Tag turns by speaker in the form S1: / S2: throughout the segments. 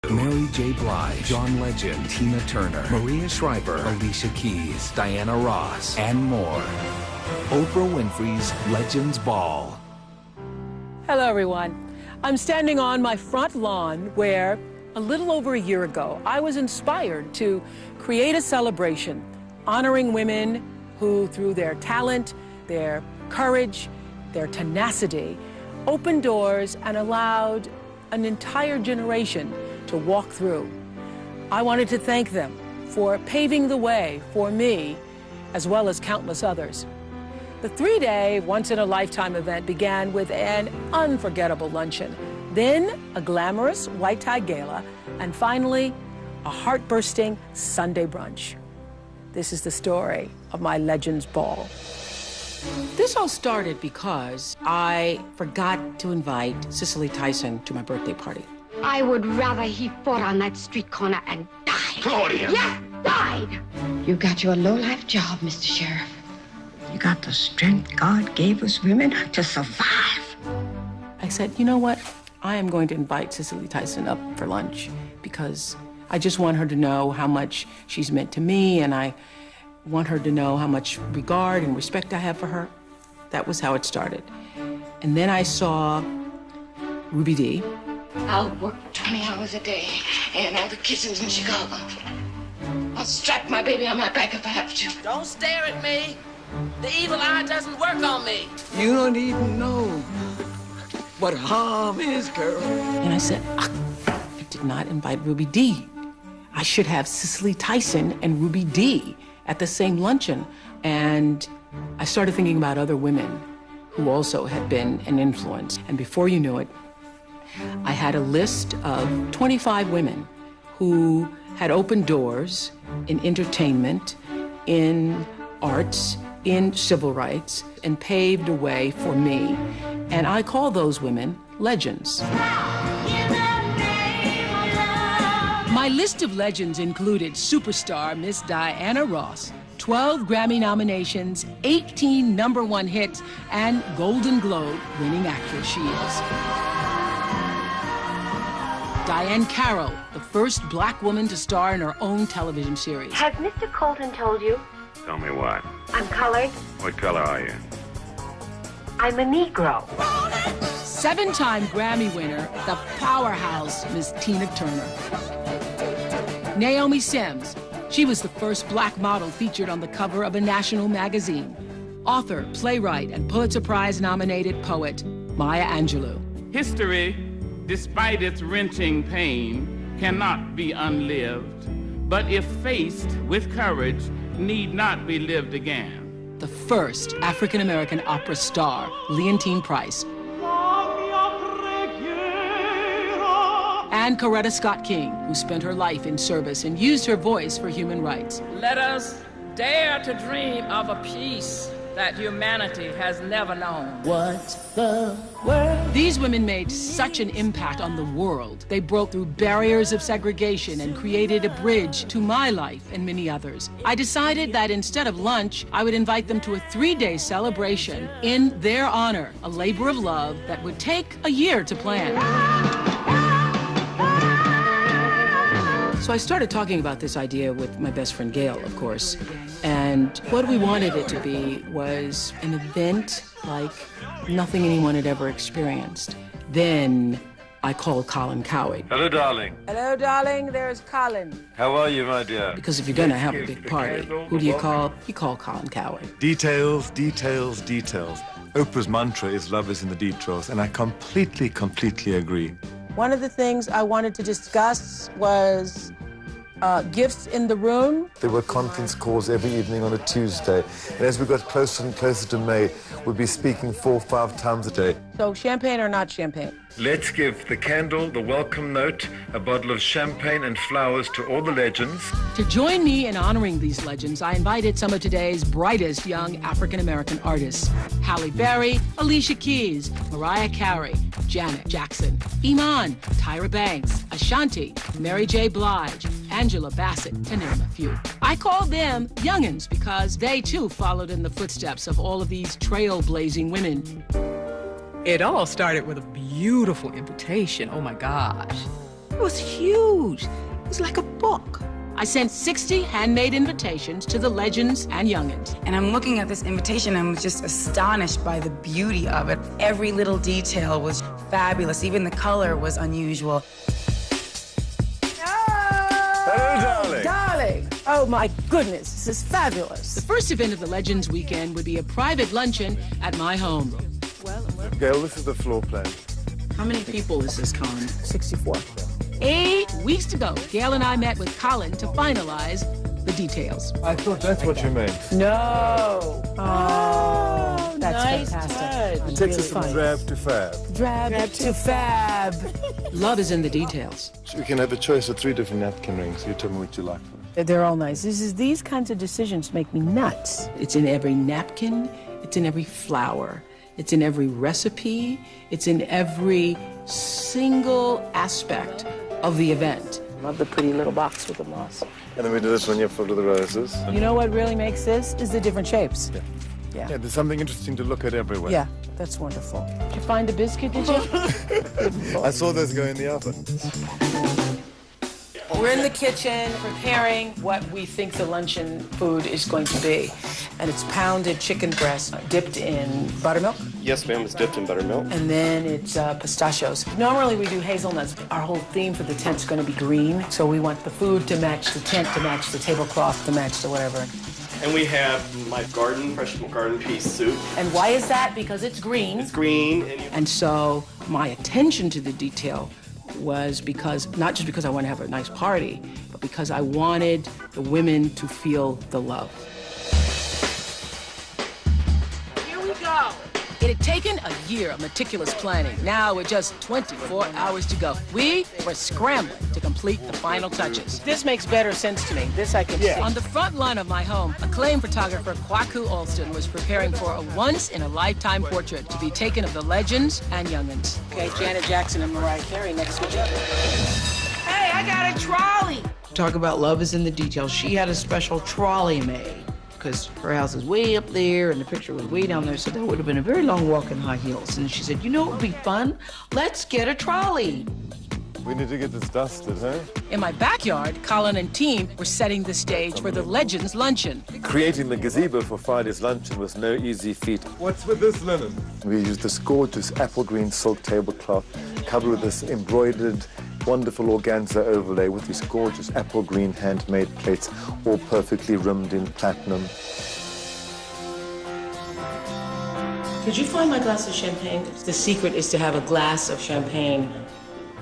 S1: Mary J. Blige, John Legend, Tina Turner, Maria Shriver, Alicia Keys, Diana Ross, and more. Oprah Winfrey's Legends Ball.
S2: Hello, everyone. I'm standing on my front lawn where, a little over a year ago, I was inspired to create a celebration honoring women who, through their talent, their courage, their tenacity, opened doors and allowed an entire generation to walk through. I wanted to thank them for paving the way for me, as well as countless others. The three-day, once-in-a-lifetime event began with an unforgettable luncheon, then a glamorous white-tie gala, and finally, a heart-bursting Sunday brunch. This is the story of my Legends Ball. This all started because I forgot to invite Cicely Tyson to my birthday party.
S3: I would rather he fought on that street corner and died.
S4: Claudia!
S3: Yes, died! You got your low-life job, Mr. Sheriff. You got the strength God gave us women to survive.
S2: I said, you know what? I am going to invite Cicely Tyson up for lunch because I just want her to know how much she's meant to me, and I want her to know how much regard and respect I have for her. That was how it started. And then I saw Ruby Dee.
S3: I'll work 20 hours a day and all the kissings in Chicago. I'll strap my baby on my back if I have to.
S5: Don't stare at me. The evil eye doesn't work on me.
S6: You don't even know what harm is, girl.
S2: And I said, I did not invite Ruby Dee. I should have Cicely Tyson and Ruby Dee at the same luncheon. And I started thinking about other women who also had been an influence. And before you knew it, I had a list of 25 women who had opened doors in entertainment, in arts, in civil rights, and paved a way for me. And I call those women legends. My list of legends included superstar Miss Diana Ross, 12 Grammy nominations, 18 #1 hits, and Golden Globe winning actress she is. Diane Carroll, the first black woman to star in her own television series.
S7: Has Mr. Colton told you?
S4: Tell me what?
S7: I'm colored.
S4: What color are you?
S7: I'm a Negro.
S2: 7-time Grammy winner, the powerhouse Miss Tina Turner. Naomi Sims, she was the first black model featured on the cover of a national magazine. Author, playwright, and Pulitzer Prize-nominated poet, Maya Angelou.
S8: History, despite its wrenching pain, cannot be unlived, but if faced with courage, need not be lived again.
S2: The first African-American opera star, Leontine Price. And Coretta Scott King, who spent her life in service and used her voice for human rights.
S5: Let us dare to dream of a peace that humanity has never known. What's the world?
S2: These women made such an impact on the world. They broke through barriers of segregation and created a bridge to my life and many others. I decided that instead of lunch, I would invite them to a 3-day celebration in their honor, a labor of love that would take a year to plan. So I started talking about this idea with my best friend Gail, of course, and what we wanted it to be was an event like nothing anyone had ever experienced. Then I called Colin Cowie.
S4: Hello, darling.
S2: Hello, darling, there's Colin.
S4: How are you, my dear?
S2: Because if you're gonna have a big party, who do you call? You call Colin Cowie.
S9: Details, details, details. Oprah's mantra is love is in the details, and I completely agree.
S2: One of the things I wanted to discuss was gifts in the room.
S9: There were conference calls every evening on a Tuesday, and as we got closer and closer to May, we'd be speaking 4 or 5 times a day.
S2: So champagne or not champagne?
S4: Let's give the candle, the welcome note, a bottle of champagne and flowers to all the legends.
S2: To join me in honoring these legends, I invited some of today's brightest young African-American artists. Halle Berry, Alicia Keys, Mariah Carey, Janet Jackson, Iman, Tyra Banks, Ashanti, Mary J. Blige, Angela Bassett, to name a few. I called them youngins because they too followed in the footsteps of all of these trailblazing women.
S10: It all started with a beautiful invitation. Oh my gosh.
S2: It was huge. It was like a book. I sent 60 handmade invitations to the legends and youngins.
S10: And I'm looking at this invitation and I'm just astonished by the beauty of it. Every little detail was fabulous. Even the color was unusual.
S9: Hello, darling.
S2: Darling. Oh, my goodness. This is fabulous. The first event of the Legends Weekend would be a private luncheon at my home.
S9: Gail, this is the floor plan.
S2: How many people is this, Colin? 64. 8 weeks to go, Gail and I met with Colin to finalize the details.
S9: I thought that's what you meant.
S2: No. Oh, that's
S5: nice
S2: fantastic.
S9: It takes us from drab to fab.
S2: Drab to fab. Love is in the details.
S9: So we can have a choice of 3 different napkin rings. You tell me what you like for it.
S2: They're all nice. These kinds of decisions make me nuts. It's in every napkin. It's in every flower. It's in every recipe. It's in every single aspect of the event. Love the pretty little box with the moss.
S9: And then we do this one here for the roses.
S2: You know what really makes this is the different shapes.
S9: Yeah, there's something interesting to look at everywhere.
S2: Yeah, that's wonderful. Did you find a biscuit, did you?
S9: I saw those go in the oven.
S2: We're in the kitchen preparing what we think the luncheon food is going to be. And it's pounded chicken breast dipped in buttermilk.
S11: Yes, ma'am, it's dipped in buttermilk.
S2: And then it's pistachios. Normally we do hazelnuts. Our whole theme for the tent's going to be green. So we want the food to match the tent, to match the tablecloth, to match the whatever.
S11: And we have my fresh garden pea soup.
S2: And why is that? Because it's green.
S11: It's green.
S2: And so my attention to the detail was not just because I want to have a nice party, but because I wanted the women to feel the love. Here we go. It had taken a year of meticulous planning. Now with just 24 hours to go, we were scrambling to complete the final touches. This makes better sense to me. This I can see. On the front lawn of my home, acclaimed photographer Kwaku Alston was preparing for a once-in-a-lifetime portrait to be taken of the legends and youngins. Okay, Janet Jackson and Mariah Carey next to each other.
S5: Hey, I got a trolley.
S6: Talk about love is in the details. She had a special trolley made because her house is way up there and the picture was way down there, so that would have been a very long walk in high heels. And she said, you know what would be fun? Let's get a trolley.
S9: We need to get this dusted, huh?
S2: In my backyard, Colin and team were setting the stage for the Legends Luncheon.
S9: Creating the gazebo for Friday's luncheon was no easy feat. What's with this linen? We used this gorgeous apple green silk tablecloth covered with this embroidered, wonderful organza overlay with these gorgeous apple green handmade plates, all perfectly rimmed in platinum.
S2: Could you find my glass of champagne? The secret is to have a glass of champagne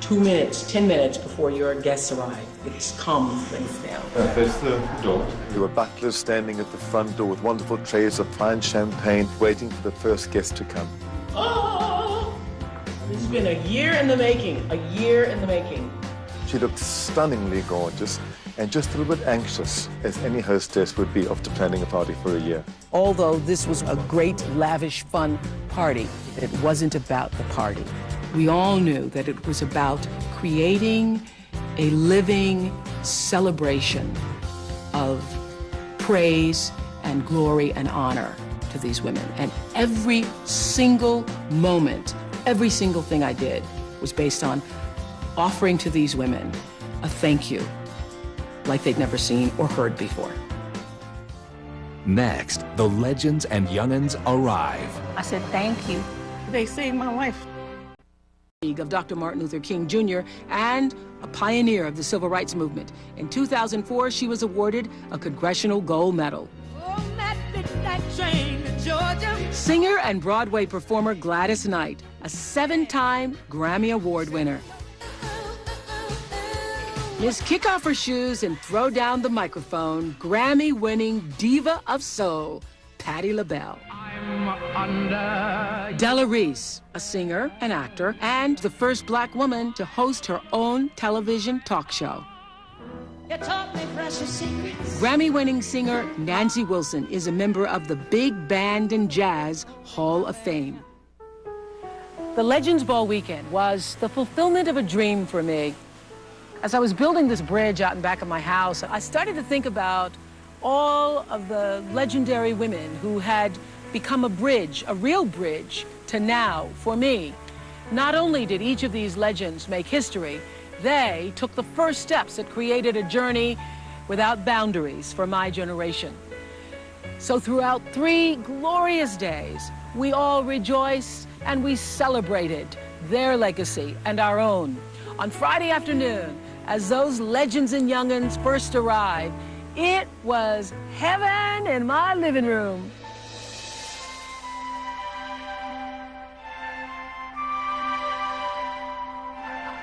S2: 2 minutes, 10 minutes before your guests arrive. It calms things down.
S9: Face the door. There were butlers standing at the front door with wonderful trays of fine champagne, waiting for the first guest to come.
S2: Oh! This has been a year in the making, a year in the making.
S9: She looked stunningly gorgeous and just a little bit anxious, as any hostess would be after planning a party for a year.
S2: Although this was a great, lavish, fun party, it wasn't about the party. We all knew that it was about creating a living celebration of praise and glory and honor to these women. And every single moment, every single thing I did was based on offering to these women a thank you like they'd never seen or heard before.
S1: Next, the legends and youngins arrive.
S5: I said, thank you. They saved my life.
S2: Of Dr. Martin Luther King Jr. and a pioneer of the civil rights movement. In 2004, she was awarded a Congressional Gold Medal. Singer and Broadway performer Gladys Knight, a 7-time Grammy Award winner. Miss Kick Off Her Shoes and Throw Down the Microphone, Grammy-winning diva of soul, Patti LaBelle. Della Reese, a singer, an actor, and the first black woman to host her own television talk show. Grammy-winning singer Nancy Wilson is a member of the Big Band and Jazz Hall of Fame. The Legends Ball weekend was the fulfillment of a dream for me. As I was building this bridge out in back of my house, I started to think about all of the legendary women who had become a bridge, a real bridge, to now for me. Not only did each of these legends make history, They took the first steps that created a journey without boundaries for my generation. So throughout 3 glorious days, we all rejoiced and we celebrated their legacy and our own. On Friday afternoon, as those legends and young'uns first arrived, it was heaven in my living room.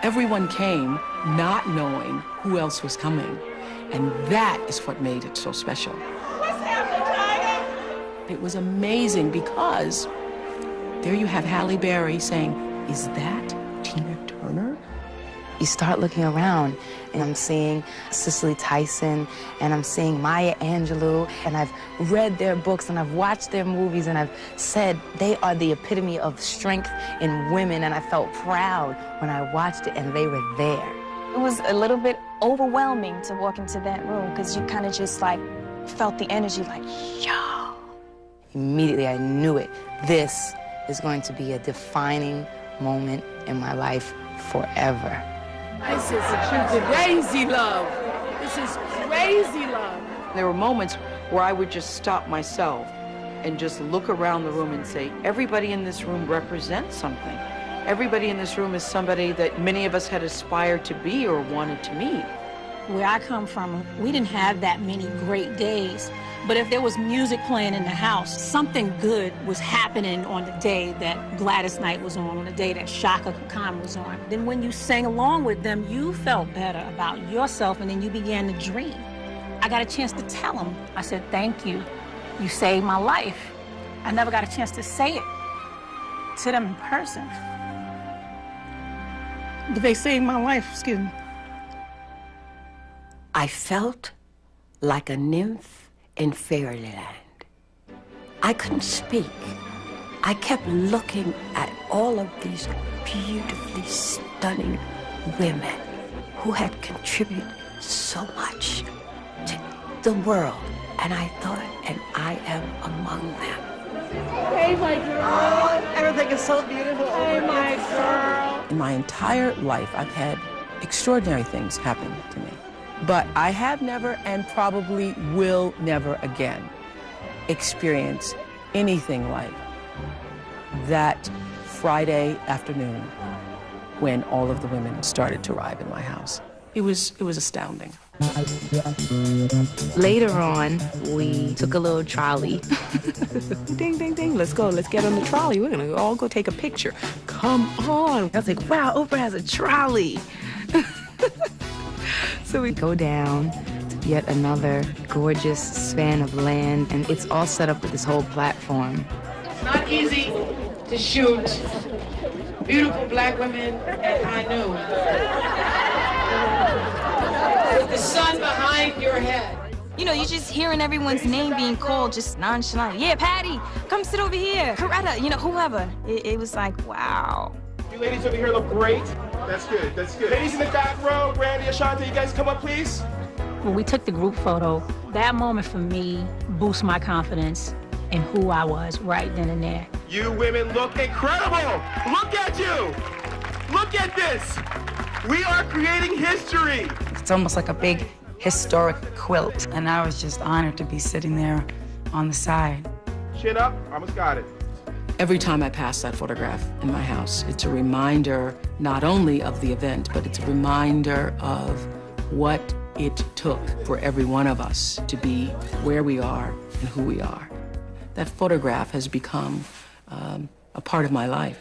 S2: Everyone came not knowing who else was coming, and that is what made it so special.
S5: What's happening, Tiger?
S2: It was amazing because there you have Halle Berry saying, "Is that Tina Turner?"
S10: You start looking around, and I'm seeing Cicely Tyson, and I'm seeing Maya Angelou, and I've read their books, and I've watched their movies, and I've said they are the epitome of strength in women, and I felt proud when I watched it, and they were there.
S12: It was a little bit overwhelming to walk into that room, because you kind of just, like, felt the energy, like, yo.
S10: Immediately, I knew it. This is going to be a defining moment in my life forever.
S2: This is crazy love. This is crazy love.
S6: There were moments where I would just stop myself and just look around the room and say, everybody in this room represents something. Everybody in this room is somebody that many of us had aspired to be or wanted to meet.
S13: Where I come from, we didn't have that many great days. But if there was music playing in the house, something good was happening on the day that Gladys Knight was on the day that Shaka Khan was on. Then when you sang along with them, you felt better about yourself, and then you began to dream. I got a chance to tell them. I said, thank you. You saved my life. I never got a chance to say it to them in person. But they saved my life, excuse me.
S3: I felt like a nymph in fairyland. I couldn't speak. I kept looking at all of these beautifully stunning women who had contributed so much to the world. And I thought, and I am among them.
S2: Hey, my girl.
S6: Oh, everything is so beautiful.
S2: Hey, my girl.
S14: In my entire life, I've had extraordinary things happen to me. But I have never, and probably will never again, experience anything like that Friday afternoon when all of the women started to arrive in my house. It was astounding.
S10: Later on, we took a little trolley.
S14: Ding, ding, ding, let's go, let's get on the trolley. We're gonna all go take a picture. Come on.
S10: I was like, wow, Oprah has a trolley. So we go down to yet another gorgeous span of land, and it's all set up with this whole platform.
S6: It's not easy to shoot beautiful black women at high noon. With the sun behind your head.
S12: You know, you're just hearing everyone's name being called just nonchalant. Yeah, Patty, come sit over here. Coretta, you know, whoever. It was like, wow.
S11: You ladies over here look great. That's good, that's good. Ladies in the back row, Brandy, Ashante, you guys come up, please.
S13: When we took the group photo, that moment for me boosted my confidence in who I was right then and there.
S11: You women look incredible. Look at you. Look at this. We are creating history.
S10: It's almost like a big historic quilt. And I was just honored to be sitting there on the side.
S11: Chin up, almost got it.
S14: Every time I pass that photograph in my house, it's a reminder not only of the event, but it's a reminder of what it took for every one of us to be where we are and who we are. That photograph has become a part of my life.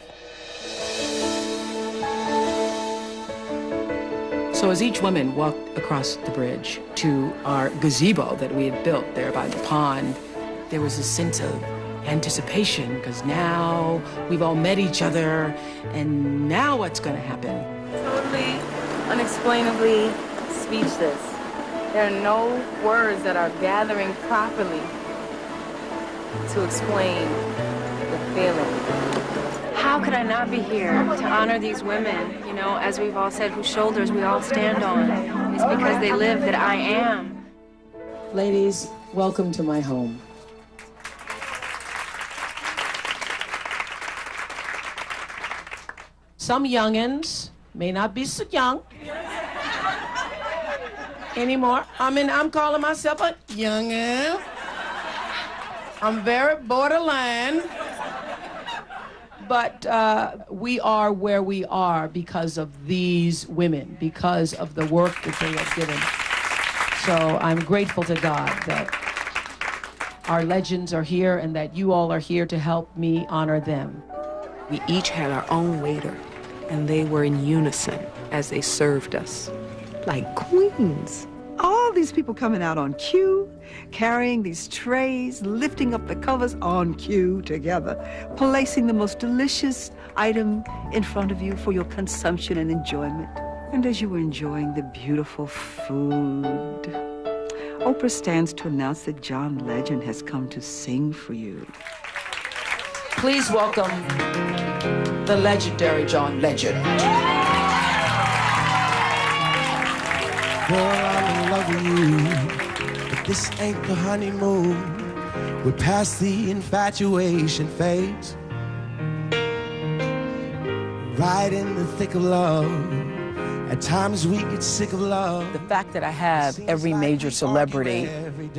S14: So as each woman walked across the bridge to our gazebo that we had built there by the pond, there was a sense of anticipation, because now we've all met each other, and now what's going to happen?
S10: Totally, unexplainably speechless. There are no words that are gathering properly to explain the feeling.
S15: How could I not be here to honor these women, you know, as we've all said, whose shoulders we all stand on? It's because they live that I am.
S2: Ladies, welcome to my home. Some youngins
S14: may not be so young anymore. I mean, I'm calling myself a youngin'. I'm very borderline. But we are where we are because of these women, because of the work that they have given. So I'm grateful to God that our legends are here and that you all are here to help me honor them.
S16: We each had our own waiter, and they were in unison as they served us, like queens.
S17: All these people coming out on cue, carrying these trays, lifting up the covers on cue together, placing the most delicious item in front of you for your consumption and enjoyment. And as you were enjoying the beautiful food, Oprah stands to announce that John Legend has come to sing for you.
S14: Please welcome the legendary John Legend.
S18: Girl, I'm in love with you, but this ain't the honeymoon. We're past the infatuation phase, right in the thick of love. At times we get sick of love.
S14: The fact that I have every major celebrity,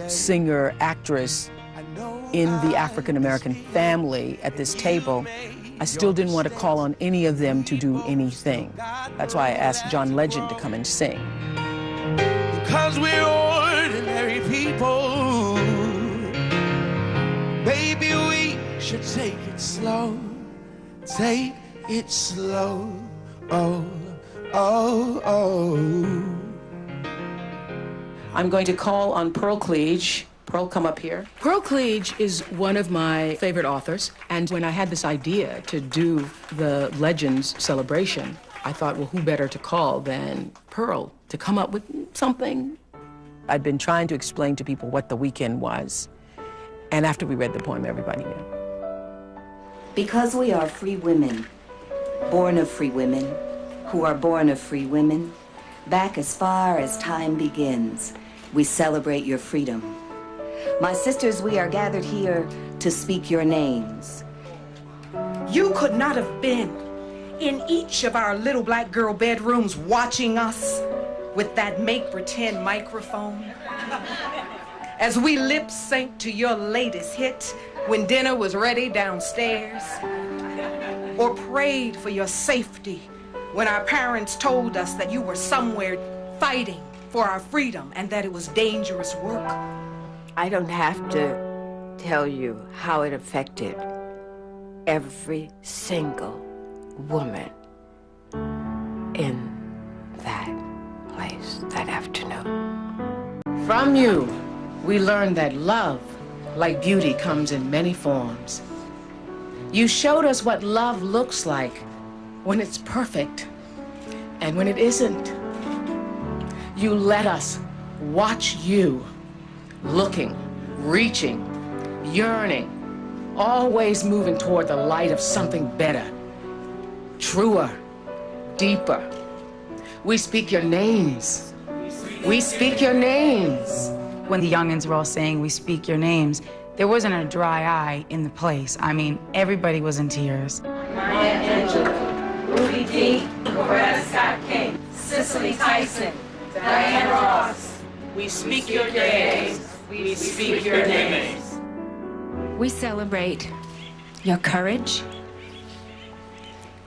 S14: singer, actress in the African-American family at this table, I still didn't want to call on any of them to do anything. That's why I asked John Legend to come and sing.
S18: Because we're ordinary people, baby, we should take it slow. Take it slow. Oh, oh, oh.
S14: I'm going to call on Pearl Cleage. Pearl, come up here. Pearl Cleage is one of my favorite authors, and when I had this idea to do the Legends celebration, I thought, well, who better to call than Pearl to come up with something? I'd been trying to explain to people what the weekend was, and after we read the poem, everybody knew.
S19: Because we are free women, born of free women, who are born of free women, back as far as time begins, we celebrate your freedom. My sisters, we are gathered here to speak your names.
S20: You could not have been in each of our little black girl bedrooms watching us with that make-pretend microphone as we lip-synced to your latest hit when dinner was ready downstairs, or prayed for your safety when our parents told us that you were somewhere fighting for our freedom and that it was dangerous work.
S3: I don't have to tell you how it affected every single woman in that place that afternoon.
S14: From you, we learned that love, like beauty, comes in many forms. You showed us what love looks like when it's perfect and when it isn't. You let us watch you, looking, reaching, yearning, always moving toward the light of something better, truer, deeper. We speak your names. We speak your names.
S12: When the youngins were all saying, we speak your names, there wasn't a dry eye in the place. I mean, everybody was in tears.
S5: Maya Angelou, Ruby Dee, Coretta Scott King, Cicely Tyson, Diana Ross.
S14: We speak your names. We speak your names.
S15: We celebrate your courage.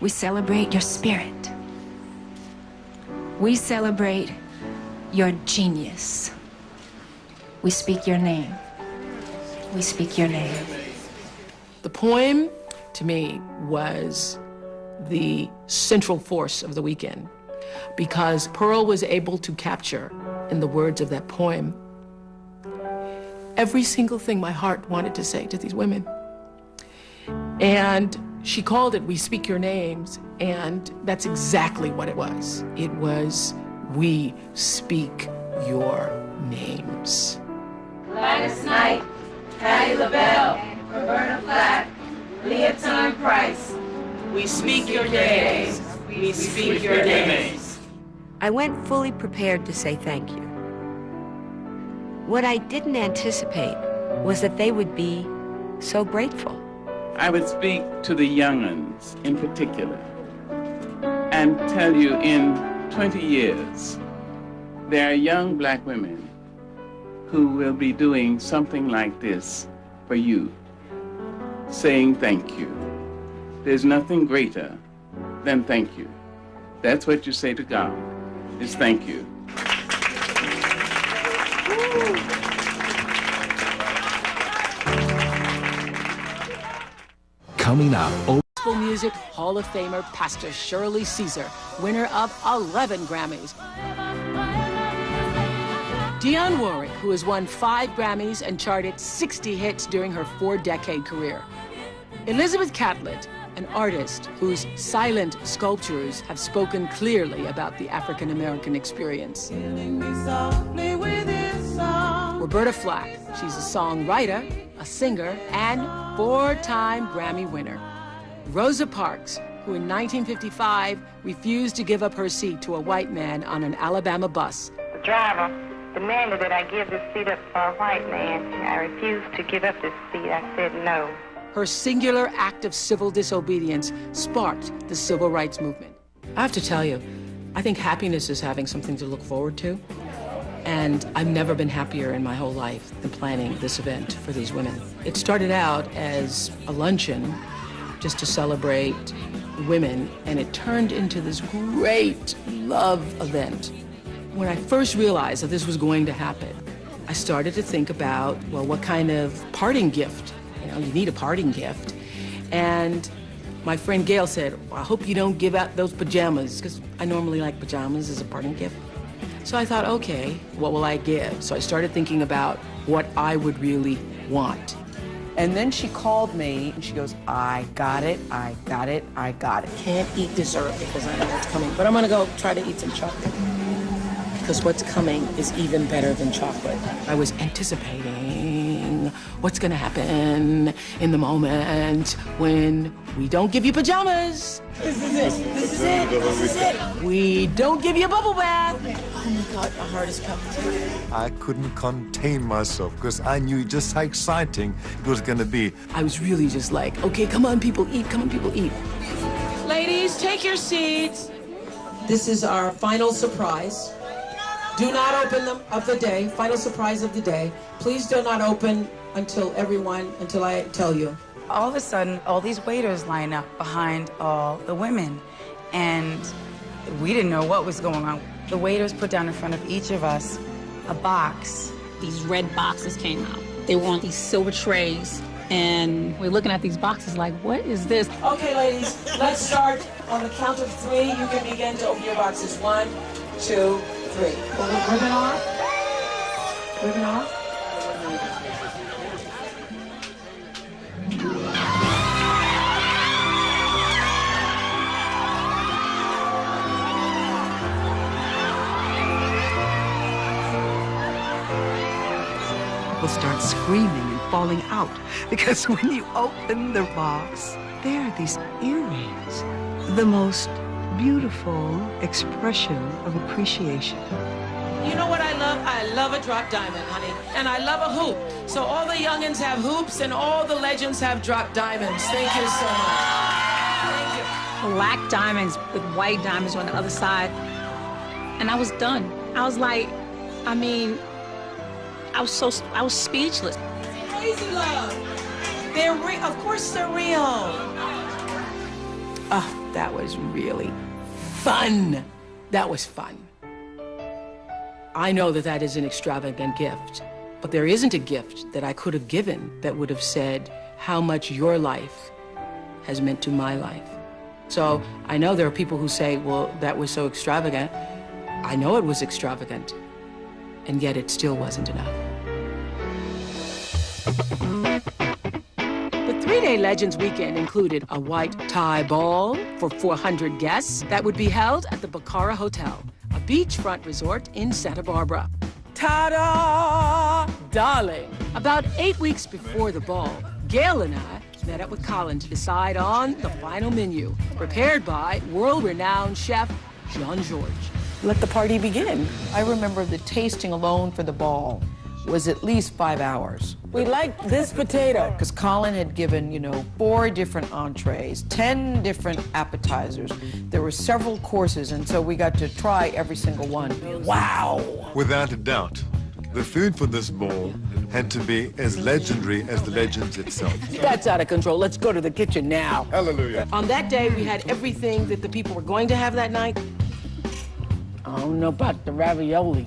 S15: We celebrate your spirit. We celebrate your genius. We speak your name. We speak your name.
S14: The poem, to me, was the central force of the weekend because Pearl was able to capture, in the words of that poem, every single thing my heart wanted to say to these women. And she called it We Speak Your Names, and that's exactly what it was. It was We Speak Your Names.
S5: Gladys Knight, Patti LaBelle, Roberta Flack, Leontine Price.
S14: We speak your names. We speak your names.
S3: I went fully prepared to say thank you. What I didn't anticipate was that they would be so grateful.
S8: I would speak to the young'uns in particular and tell you in 20 years, there are young black women who will be doing something like this for you, saying thank you. There's nothing greater than thank you. That's what you say to God, is thank you.
S1: Coming up,
S2: Gospel Music Hall of Famer Pastor Shirley Caesar, winner of 11 Grammys. Dionne Warwick, who has won 5 Grammys and charted 60 hits during her 4-decade career. Elizabeth Catlett, an artist whose silent sculptures have spoken clearly about the African-American experience. Roberta Flack, she's a songwriter, a singer, and 4-time Grammy winner. Rosa Parks, who in 1955 refused to give up her seat to a white man on an Alabama bus.
S21: The driver demanded that I give this seat up for a white man. I refused to give up this seat. I said no.
S2: Her singular act of civil disobedience sparked the civil rights movement. I have to tell you, I think happiness is having something to look forward to. And I've never been happier in my whole life than planning this event for these women. It started out as a luncheon just to celebrate women, and it turned into this great love event. When I first realized that this was going to happen, I started to think about, well, what kind of parting gift? You know, you need a parting gift. And my friend Gail said, well, I hope you don't give out those pajamas, because I normally like pajamas as a parting gift. So I thought, okay, what will I give? So I started thinking about what I would really want.
S14: And then she called me and she goes, I got it, I got it, I got it.
S2: Can't eat dessert because I know what's coming, but I'm gonna go try to eat some chocolate, because what's coming is even better than chocolate. I was anticipating what's gonna happen in the moment when we don't give you pajamas. This is it, this is it, this is it. We don't give you a bubble bath. Oh my God, my heart is palpitating.
S9: I couldn't contain myself because I knew just how exciting it was gonna be.
S2: I was really just like, okay, come on people, eat, come on people, eat. Ladies, take your seats. This is our final surprise. Do not open them of the day, final surprise of the day. Please do not open until I tell you.
S12: All of a sudden, all these waiters line up behind all the women, and we didn't know what was going on. The waiters put down in front of each of us a box.
S13: These red boxes came out. They were on these silver trays, and we're looking at these boxes like, what is this?
S2: Okay, ladies, let's start. On the count of 3, you can begin to open your boxes. 1, 2, 3. Ribbon off. Ribbon off.
S17: People start screaming and falling out because when you open the box, there are these earrings. The most beautiful expression of appreciation.
S2: You know what I love? I love a drop diamond, honey. And I love a hoop. So all the youngins have hoops and all the legends have drop diamonds. Thank you so much. Thank you.
S13: Black diamonds with white diamonds on the other side. And I was done. I was like, I mean, I was speechless.
S2: Crazy love. They're real. Of course they're real. Oh, that was really fun. That was fun. I know that that is an extravagant gift, but there isn't a gift that I could have given that would have said how much your life has meant to my life. So I know there are people who say, well, that was so extravagant. I know it was extravagant, and yet it still wasn't enough. The 3-day Legends weekend included a white tie ball for 400 guests that would be held at the Bacara Hotel, a beachfront resort in Santa Barbara. Ta-da! Darling! About 8 weeks before the ball, Gail and I met up with Colin to decide on the final menu, prepared by world-renowned chef John George.
S14: Let the party begin. I remember the tasting alone for the ball
S6: was at least 5 hours.
S2: We like this potato.
S6: Because Colin had given, 4 different entrees, 10 different appetizers. There were several courses, and so we got to try every single one. Wow!
S9: Without a doubt, the food for this ball had to be as legendary as the legends itself.
S2: That's out of control. Let's go to the kitchen now.
S9: Hallelujah.
S2: On that day, we had everything that the people were going to have that night. I don't know about the ravioli.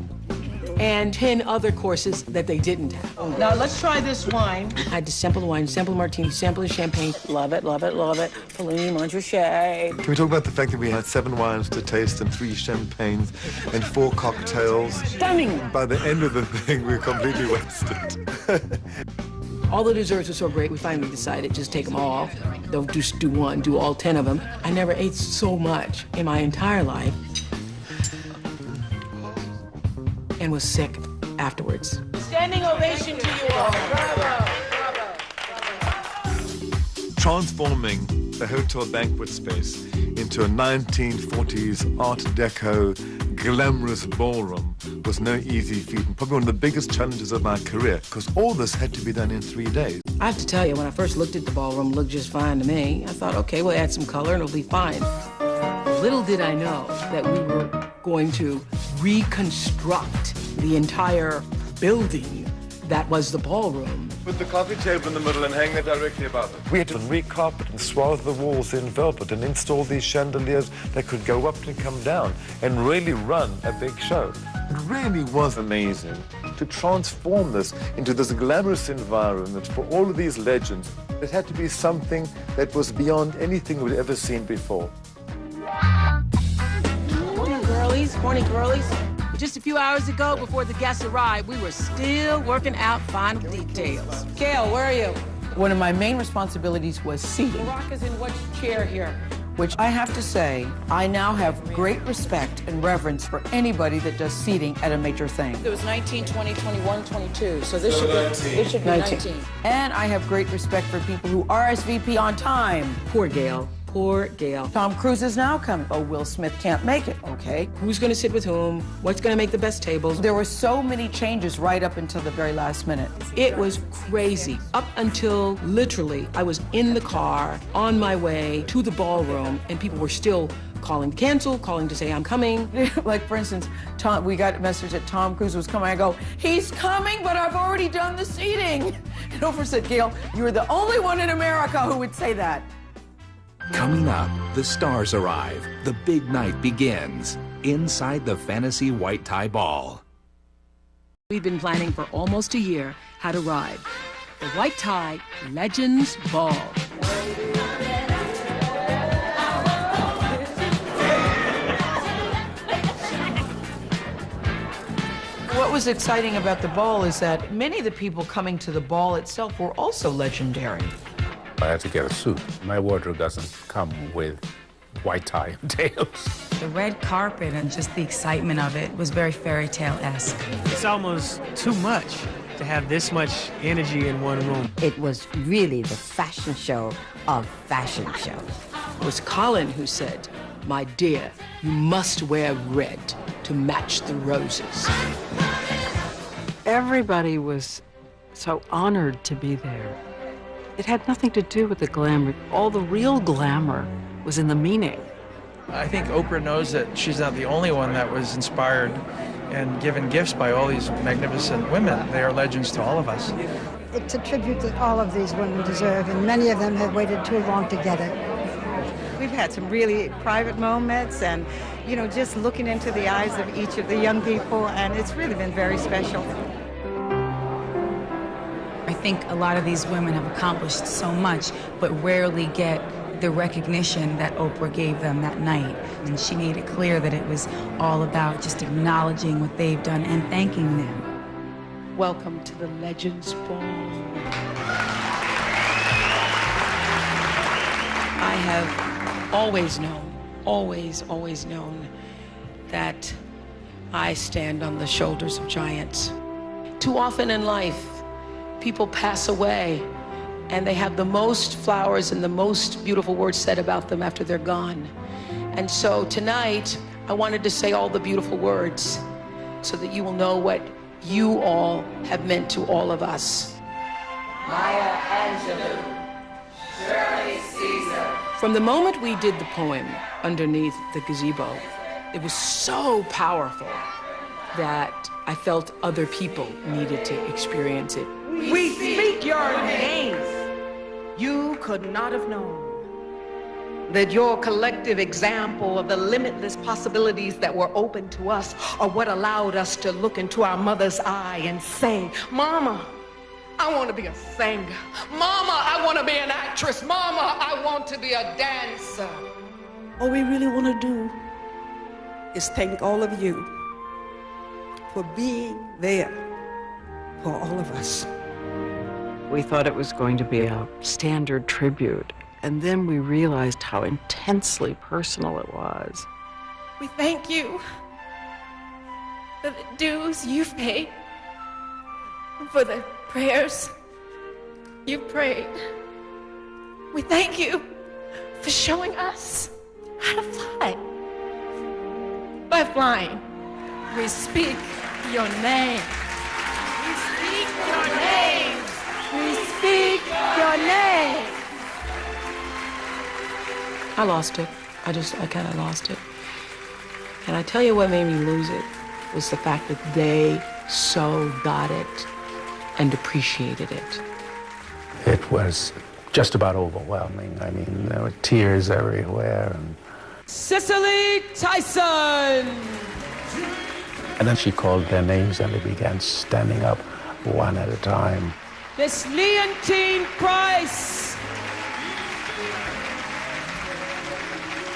S2: And 10 other courses that they didn't have. Now, let's try this wine. I had to sample the wine, sample the martini, sample the champagne. Love it, love it, love it. Bellini, Montrachet.
S9: Can we talk about the fact that we had 7 wines to taste and 3 champagnes and 4 cocktails?
S2: Stunning!
S9: By the end of the thing, we were completely wasted.
S2: All the desserts were so great, we finally decided just take them all. Don't just do one, do all 10 of them. I never ate so much in my entire life. And was sick afterwards. Standing ovation to you all. Bravo, bravo.
S9: Transforming the hotel banquet space into a 1940s Art Deco glamorous ballroom was no easy feat, and probably one of the biggest challenges of my career, because all this had to be done in 3 days.
S2: I have to tell you, when I first looked at the ballroom, it looked just fine to me. I thought, okay, we'll add some color and it'll be fine. Little did I know that we were going to reconstruct the entire building that was the ballroom.
S9: Put the coffee table in the middle and hang it directly above it. We had to recarpet and swathe the walls in velvet and install these chandeliers that could go up and come down and really run a big show. It really was amazing to transform this into this glamorous environment for all of these legends. It had to be something that was beyond anything we'd ever seen before.
S2: Morning, girlies. Morning, girlies. Just a few hours ago, before the guests arrived, we were still working out final details. Gail, where are you?
S6: One of my main responsibilities was seating.
S2: Rock is in what chair here?
S6: Which I have to say, I now have great respect and reverence for anybody that does seating at a major thing.
S2: There was 19, 20, 21, 22, so this should be 19.
S6: And I have great respect for people who RSVP on time.
S2: Poor Gail. Poor Gail.
S6: Tom Cruise is now coming. Oh, Will Smith can't make it. Okay.
S2: Who's going to sit with whom? What's going to make the best tables?
S6: There were so many changes right up until the very last minute.
S2: It was crazy. Up until literally, I was in the car on my way to the ballroom, and people were still calling to cancel, calling to say I'm coming.
S6: Like, for instance, we got a message that Tom Cruise was coming. I go, he's coming, but I've already done the seating. And Oprah said, Gail, you're the only one in America who would say that.
S1: Coming up, the stars arrive. The big night begins inside the fantasy white tie ball.
S2: We've been planning for almost a year how to ride the White Tie Legends Ball.
S6: What was exciting about the ball is that many of the people coming to the ball itself were also legendary.
S7: I had to get a suit. My wardrobe doesn't come with white tie and tails.
S12: The red carpet and just the excitement of it was very fairy tale-esque.
S22: It's almost too much to have this much energy in one room.
S3: It was really the fashion show of fashion shows.
S2: It was Colin who said, my dear, you must wear red to match the roses.
S23: Everybody was so honored to be there. It had nothing to do with the glamour. All the real glamour was in the meaning.
S24: I think Oprah knows that she's not the only one that was inspired and given gifts by all these magnificent women. They are legends to all of us.
S25: It's a tribute that all of these women deserve, and many of them have waited too long to get it.
S26: We've had some really private moments and, just looking into the eyes of each of the young people, and it's really been very special.
S12: I think a lot of these women have accomplished so much, but rarely get the recognition that Oprah gave them that night. And she made it clear that it was all about just acknowledging what they've done and thanking them.
S2: Welcome to the Legends Ball. I have always known that I stand on the shoulders of giants. Too often in life, people pass away and they have the most flowers and the most beautiful words said about them after they're gone. And so tonight, I wanted to say all the beautiful words so that you will know what
S6: you all have meant to all of us.
S3: Maya Angelou, Shirley Caesar.
S2: From the moment we did the poem underneath the gazebo, it was so powerful that I felt other people needed to experience it.
S20: We speak your names. You could not have known that your collective example of the limitless possibilities that were open to us are what allowed us to look into our mother's eye and say, Mama, I want to be a singer. Mama, I want to be an actress. Mama, I want to be a dancer.
S4: All we really want to do is thank all of you for being there for all of us.
S23: We thought it was going to be a standard tribute, and then we realized how intensely personal it was.
S10: We thank you for the dues you've paid, for the prayers you've prayed. We thank you for showing us how to fly. By flying, we speak your name. We speak your name. We speak your name.
S2: I lost it. I kind of lost it. And I tell you what made me lose it was the fact that they so got it and appreciated it.
S7: It was just about overwhelming. I mean, there were tears everywhere.
S2: Cicely Tyson!
S7: And then she called their names and they began standing up one at a time.
S2: Miss Leontine Price!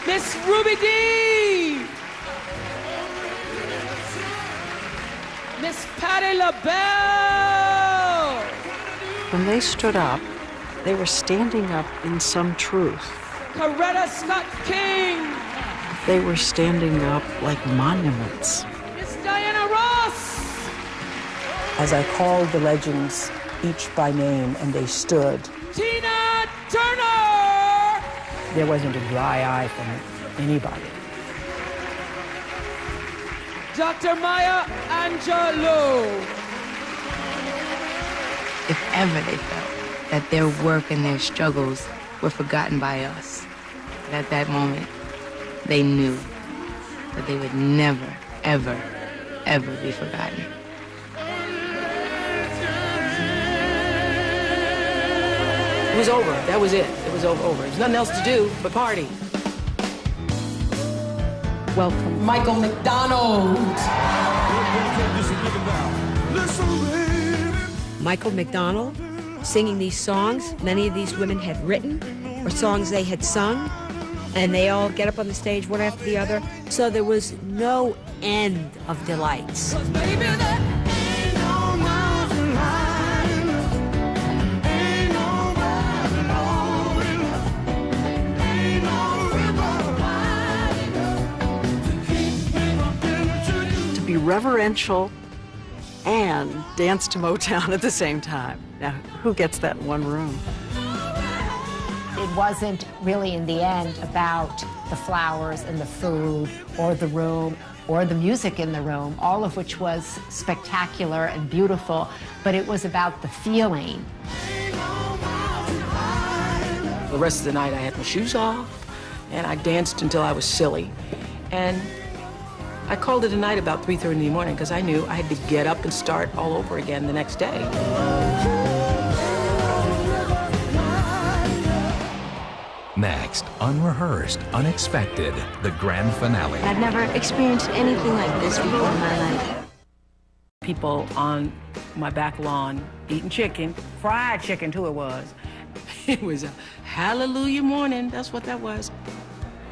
S2: Miss Ruby Dee! Miss Patti LaBelle!
S23: When they stood up, they were standing up in some truth.
S2: Coretta Scott King!
S23: They were standing up like monuments.
S2: Miss Diana Ross!
S14: As I called the legends each by name and they stood,
S2: Tina Turner!
S14: There wasn't a dry eye from anybody.
S2: Dr. Maya Angelou!
S11: If ever they felt that their work and their struggles were forgotten by us, at that moment, they knew that they would never, ever, ever be forgotten.
S2: It was over. That was it. It was over. There's nothing else to do but party.
S6: Welcome, Michael McDonald.
S16: Michael McDonald singing these songs many of these women had written or songs they had sung, and they all get up on the stage one after the other. So there was no end of delights.
S23: To be reverential and dance to Motown at the same time. Now, who gets that in one room?
S18: It wasn't really, in the end, about the flowers and the food or the room or the music in the room, all of which was spectacular and beautiful, but it was about the feeling.
S2: The rest of the night I had my shoes off and I danced until I was silly. And I called it a night about 3:30 in the morning because I knew I had to get up and start all over again the next day.
S1: Next, unrehearsed, unexpected, the grand finale.
S18: I've never experienced anything like this before in my life.
S2: People on my back lawn eating chicken, fried chicken too it was. It was a hallelujah morning, that's what that was.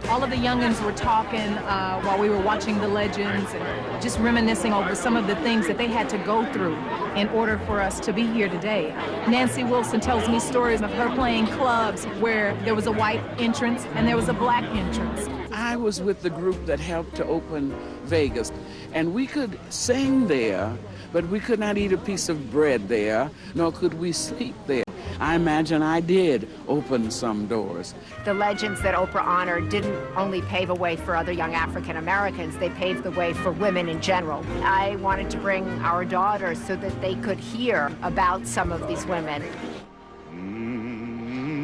S12: All of the youngins were talking while we were watching the legends and just reminiscing over some of the things that they had to go through in order for us to be here today. Nancy Wilson tells me stories of her playing clubs where there was a white entrance and there was a black entrance.
S8: I was with the group that helped to open Vegas, and we could sing there, but we could not eat a piece of bread there, nor could we sleep there. I imagine I did open some doors.
S18: The legends that Oprah honored didn't only pave a way for other young African Americans, they paved the way for women in general. I wanted to bring our daughters so that they could hear about some of these women.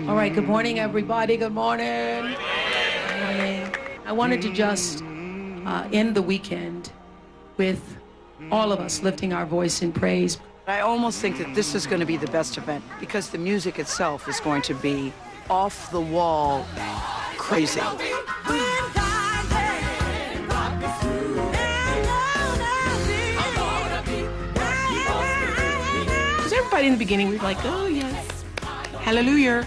S2: All right, good morning, everybody. Good morning. Good morning. I wanted to just end the weekend with all of us lifting our voice in praise.
S23: I almost think that this is going to be the best event because the music itself is going to be off the wall crazy.
S2: Because everybody in the beginning was like, oh yes, hallelujah.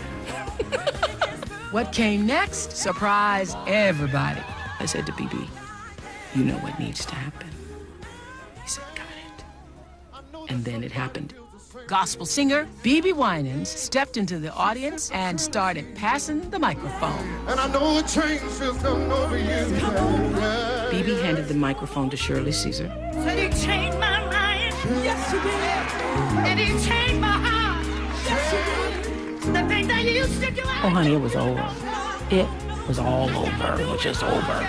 S2: What came next surprised everybody. I said to BB, you know what needs to happen. He said, got it. And then it happened. Gospel singer BB Winans stepped into the audience and started passing the microphone.
S5: And I know the change feels coming over you.
S2: BB handed the microphone to Shirley Caesar.
S13: Said he changed my mind. Yes, he did. And he changed my heart. Yes, he did. The thing that you used to do.
S2: Oh, honey, it was over. It was all over. It was just over.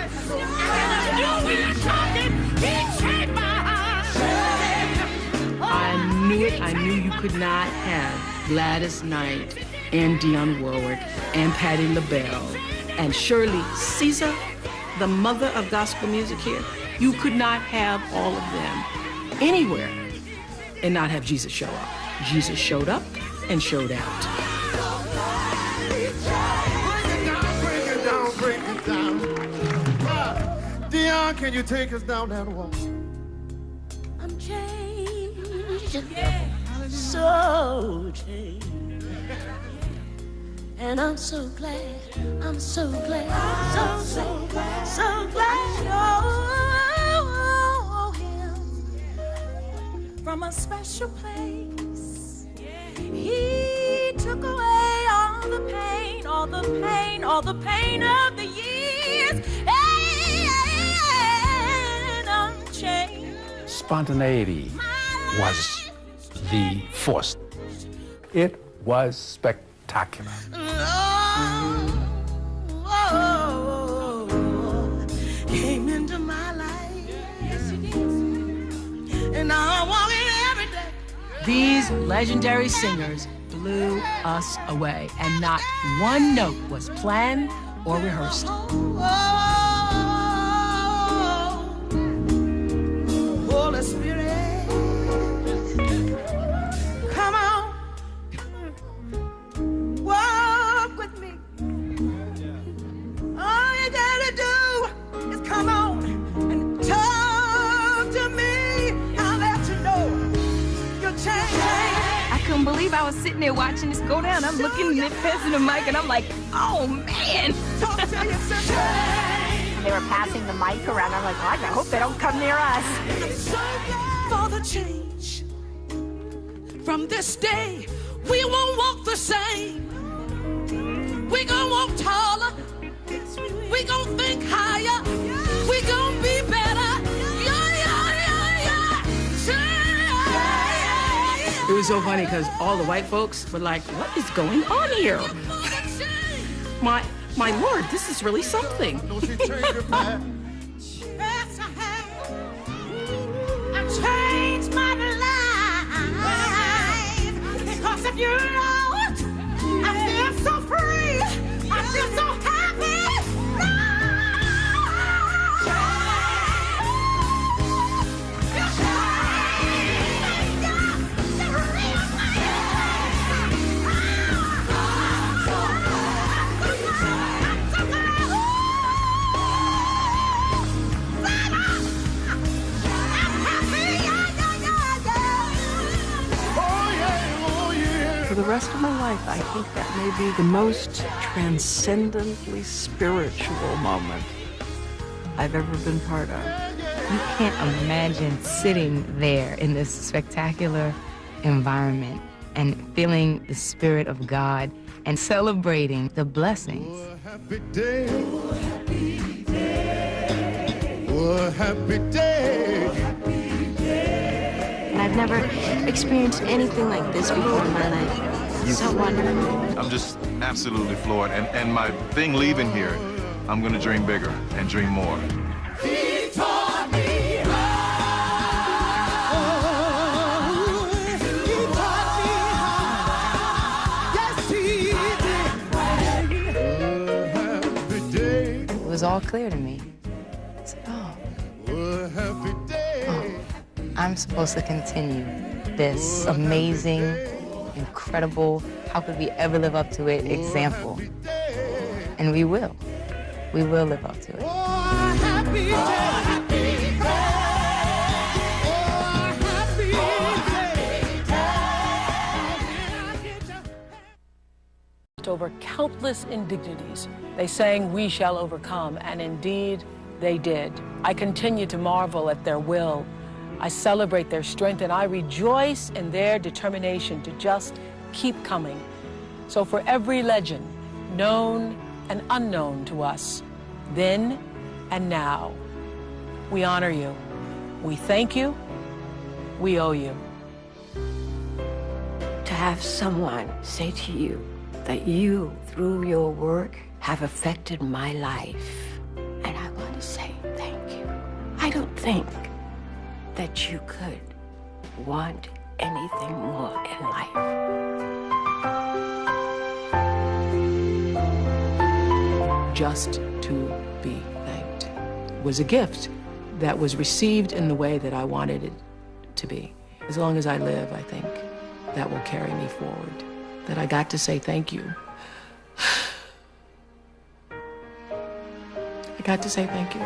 S2: I knew it. I knew you could not have Gladys Knight and Dionne Warwick and Patti LaBelle and Shirley Caesar, the mother of gospel music here. You could not have all of them anywhere and not have Jesus show up. Jesus showed up and showed out.
S5: Dionne, can you take us down that walk?
S13: I'm changed, so changed. And I'm so glad, so glad, so glad. Oh, him from a special place. He took away all the pain, all the pain, all the pain of the years.
S7: Spontaneity was the force. It was spectacular.
S13: Came into my life. Yes, you did. And now I'm walking every day.
S2: These legendary singers blew us away, and not one note was planned or rehearsed.
S13: Holy Spirit, come on, walk with me. All you gotta do is come on and talk to me. I'll let you know you'll change.
S11: I couldn't believe I was sitting there watching this go down. I'm looking at passing the mic, and I'm like, oh, man.
S13: Talk to yourself.
S18: They were passing the mic around. I'm like, oh, I hope they don't come near us.
S13: I'm so glad for the change. From this day, we won't walk the same. We gonna walk taller. We gonna think higher. We gonna be better.
S2: It was so funny because all the white folks were like, what is going on here? My Lord, this is really something.
S13: I changed my life because of you, Lord. I feel so free. I feel so happy.
S23: For the rest of my life, I think that may be the most transcendently spiritual moment I've ever been part of.
S11: You can't imagine sitting there in this spectacular environment and feeling the Spirit of God and celebrating the blessings.
S5: Oh, happy day. Oh, happy day. Oh, happy day.
S10: And I've never experienced anything like this before in my life.
S3: So wonderful.
S9: I'm just absolutely floored. And my thing leaving here, I'm going to dream bigger and dream more.
S5: He taught me
S11: It was all clear to me. I said, oh, I'm supposed to continue this amazing, incredible, how could we ever live up to it example. And we will. We will live up to it.
S2: Over countless indignities, they sang, "We shall overcome," and indeed they did. I continue to marvel at their will. I celebrate their strength, and I rejoice in their determination to just keep coming. So for every legend, known and unknown to us, then and now, we honor you. We thank you. We owe you.
S3: To have someone say to you that you, through your work, have affected my life. And I want to say thank you. I don't think that you could want anything more in life.
S2: Just to be thanked was a gift that was received in the way that I wanted it to be. As long as I live, I think that will carry me forward. That I got to say thank you. I got to say thank you.